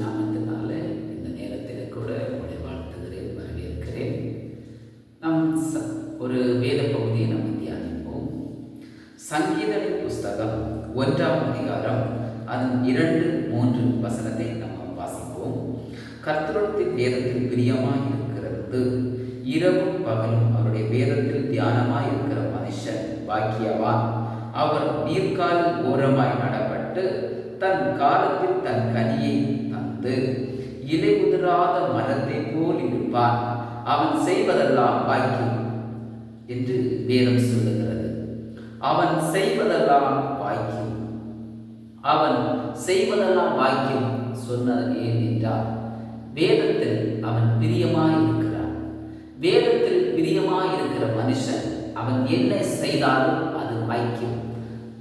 நாமத்தினால இந்த நேரத்தில் கூட உங்களை வாழ்த்துகிறேன், வரவேற்கிறேன். நாம் ஒரு வேத பகுதியை நம்ம தியானிப்போம். சங்கீதத்தின் புஸ்தகம் 1ஆம் அதிகாரம் அதன் 2-3 வசனத்தை நம்ம வாசிப்போம். கர்த்தருடைய வேதத்தில் பிரியமாய் இருக்கிறது, இரவும் பகலும் அவருடைய வேதத்தில் தியானமாய் இருக்கிற மனுஷன் பாக்கியவான். அவர் நீர்க்கால் ஓரமாய் நடப்பட்டு தன் காலத்தில் தன் கனியை தந்து இலை உதிராத மரத்தை போல் இருப்பான். அவன் செய்வதெல்லாம் வாய்க்கும் என்று வேதம் சொல்லுகிறது. அவன் செய்வதெல்லாம் வாய்க்கும், அவன் செய்வதெல்லாம் வாய்க்கும் சொன்னது ஏன் என்றால், வேதத்தில் அவன் பிரியமாய் இருக்கிறான். வேதத்தில் பிரியமாய் இருக்கிற மனுஷன் அவன் என்ன செய்தாலும் அது வாய்க்கும்.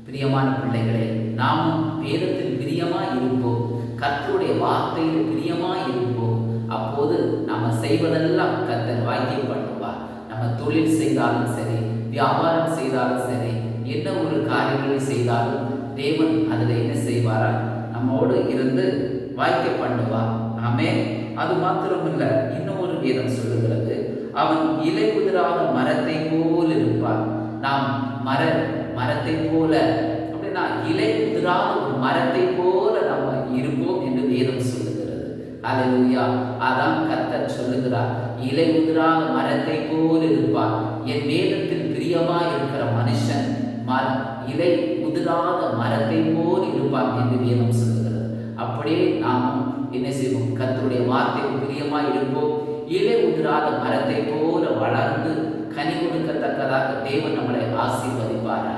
பிரியமான பிள்ளைகளே, நாமும் வேதத்தில் பிரியமாய் இருப்போம், கர்த்தருடைய வார்த்தையில் பிரியமாய் இருப்போம். அப்போது நம்ம செய்வதெல்லாம் கர்த்தர் வாய்க்கியம் பண்ணுவார். நம்ம தொழில் செய்தாலும் சரி, வியாபாரம் செய்தாலும் சரி, என்ன ஒரு காரியங்களை செய்தாலும் தேவன் அதில் என்ன செய்வாரா, நம்மோடு இருந்து வாய்க்க பண்ணுவார். ஆமே. அது மாத்திரமல்ல, இன்னும் ஒரு வேதம் சொல்லுகிறது, அவன் இலை உதிராத மரத்தை போல் இருப்பான். நாம் மரத்தை போல அப்படின்னா இலை உதிராத ஒரு மரத்தை போல நம்ம இருப்போம் என்று வேதம் சொல்லுகிறது. அல்லேலூயா. அதான் கர்த்தர் சொல்லுகிறார், இலை உதிராத மரத்தை போல் இருப்பான். என் வேதத்தில் பிரியமாய் இருக்கிற மனுஷன் இலை உதிராத மரத்தை போல் இருப்பான் என்று வேதம் சொல்லுகிறது. அப்படியே நாமும் என்ன செய்வோம், கர்த்தருடைய வார்த்தைக்கு பிரியமாய் இருப்போம். இலை உதிராத மரத்தை போல வளர்ந்து கனி கொடுக்கத்தக்கதாக தேவன் நம்மளை ஆசீர்வதிப்பார்.